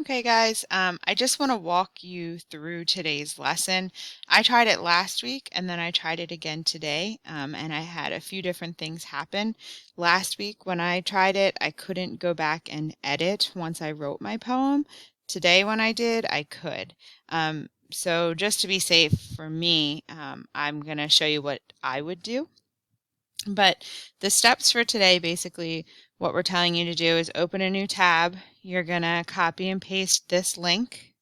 Okay, guys, I just want to walk you through today's lesson. I tried it last week and then I tried it again today, and I had a few different things happen. Last week when I tried it, I couldn't go back and edit once I wrote my poem. Today when I did, I could. So just to be safe for me, I'm going to show you what I would do. But the steps for today, basically, what we're telling you to do is open a new tab. You're going to copy and paste this link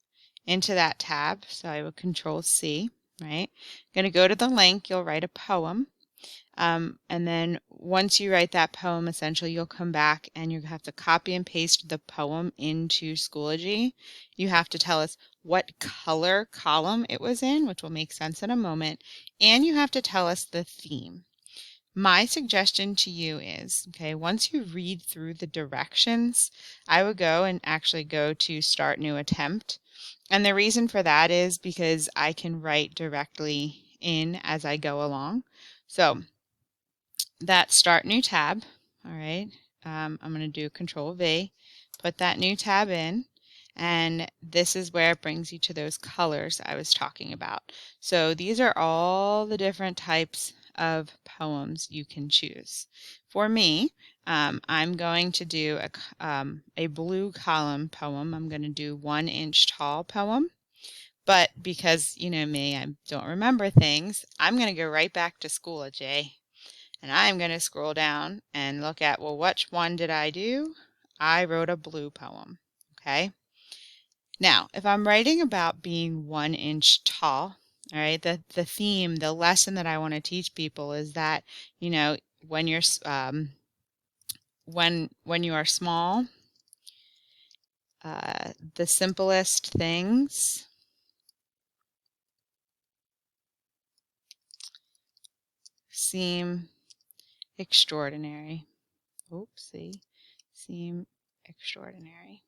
into that tab. So I would Control C, right? Going to go to the link, you'll write a poem. And then once you write that poem, essentially, you'll come back and you have to copy and paste the poem into Schoology. You have to tell us what color column it was in, which will make sense in a moment. And you have to tell us the theme. My suggestion to you is, okay, once you read through the directions, I would go and actually go to Start New Attempt. And the reason for that is because I can write directly in as I go along. So that Start New Tab, all right, I'm going to do Control V, put that new tab in, and this is where it brings you to those colors I was talking about. So these are all the different types of poems you can choose. For me, I'm going to do a blue column poem. I'm going to do 1 inch tall poem. But because you know me, I don't remember things, I'm going to go right back to Schoology. And I'm going to scroll down and look at, well, which one did I do? I wrote a blue poem. Okay. Now, if I'm writing about being 1 inch tall, all right, the theme, the lesson that I want to teach people is that, you know, when you're when you are small, the simplest things seem extraordinary. Oopsie, seem extraordinary.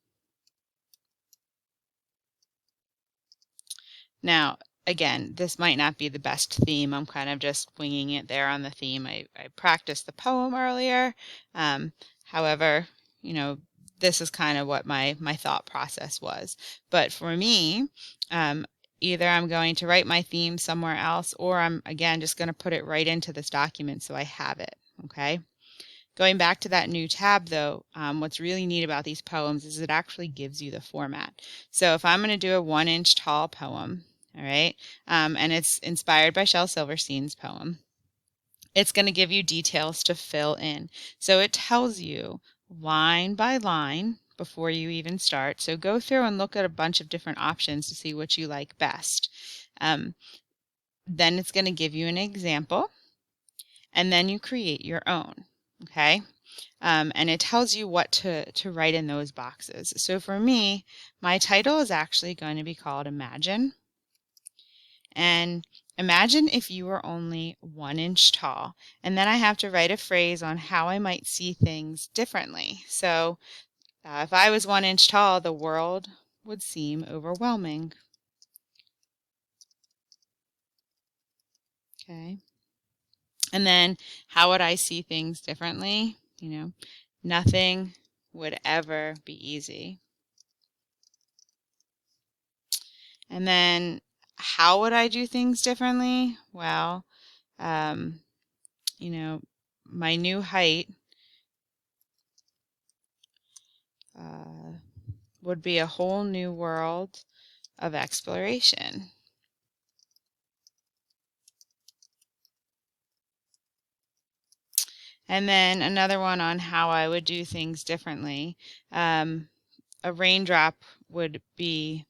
Now, again, this might not be the best theme. I'm kind of just winging it there on the theme. I practiced the poem earlier. However, you know, this is kind of what my thought process was. But for me, either I'm going to write my theme somewhere else, or I'm, again, just going to put it right into this document so I have it, okay? Going back to that new tab, though, what's really neat about these poems is it actually gives you the format. So if I'm going to do a 1 inch tall poem, all right, and it's inspired by Shel Silverstein's poem, it's going to give you details to fill in. So it tells you line by line before you even start. So go through and look at a bunch of different options to see what you like best. Then it's going to give you an example, and then you create your own, okay? And it tells you what to write in those boxes. So for me, my title is actually going to be called Imagine. And imagine if you were only 1 inch tall. And then I have to write a phrase on how I might see things differently. So if I was 1 inch tall, the world would seem overwhelming. Okay. And then how would I see things differently? You know, nothing would ever be easy. And then how would I do things differently? Well, you know, my new height would be a whole new world of exploration. And then another one on how I would do things differently. A raindrop would be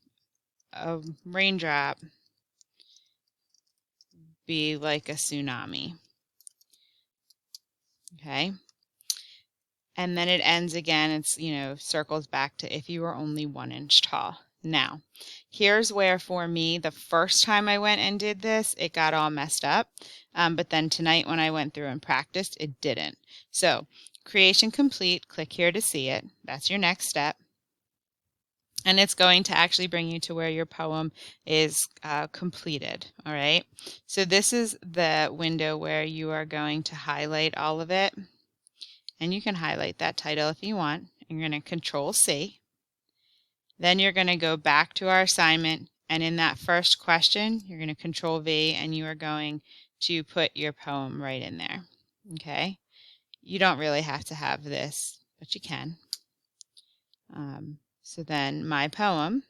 a raindrop be like a tsunami. Okay. And then it ends again. It's, you know, circles back to if you were only 1 inch tall. Now, here's where for me, the first time I went and did this, it got all messed up. But then tonight when I went through and practiced, it didn't. So creation complete, click here to see it. That's your next step. And it's going to actually bring you to where your poem is completed. All right. So this is the window where you are going to highlight all of it. And you can highlight that title if you want. And you're going to Control C. Then you're going to go back to our assignment, and in that first question, you're going to Control V, and you are going to put your poem right in there. Okay? You don't really have to have this, but you can. So then my poem: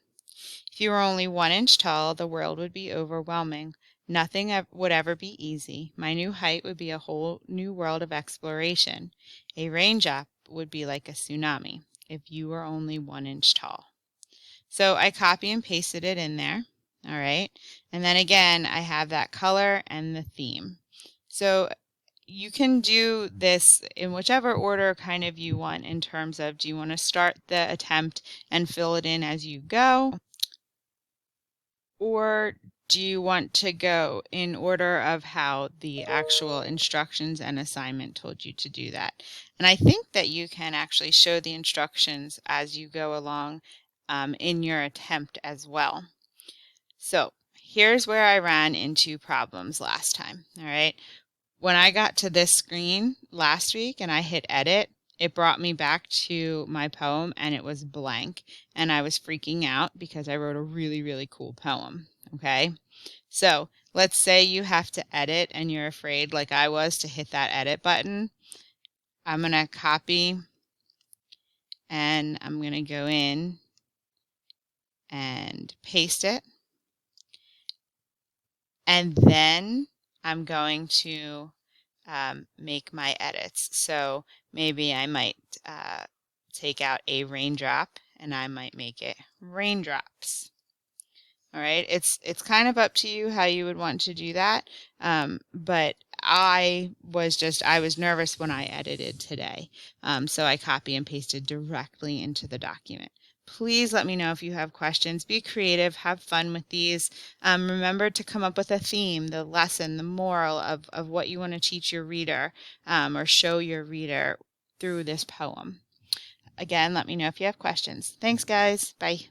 if you were only 1 inch tall, the world would be overwhelming. Nothing would ever be easy. My new height would be a whole new world of exploration. A raindrop would be like a tsunami if you were only 1 inch tall. So I copy and pasted it in there. All right. And then again, I have that color and the theme. So you can do this in whichever order kind of you want, in terms of, do you want to start the attempt and fill it in as you go? Or do you want to go in order of how the actual instructions and assignment told you to do that? And I think that you can actually show the instructions as you go along in your attempt as well. So here's where I ran into problems last time. All right. When I got to this screen last week and I hit edit, it brought me back to my poem and it was blank. And I was freaking out because I wrote a really, really cool poem. Okay. So let's say you have to edit and you're afraid, like I was, to hit that edit button. I'm going to copy and I'm going to go in and paste it. And then I'm going to make my edits. So maybe I might take out a raindrop and I might make it raindrops. All right, it's kind of up to you how you would want to do that. But I was nervous when I edited today. So I copy and pasted directly into the document. Please let me know if you have questions. Be creative, have fun with these. Remember to come up with a theme, the lesson, the moral of what you want to teach your reader or show your reader through this poem. Again, let me know if you have questions. Thanks, guys. Bye.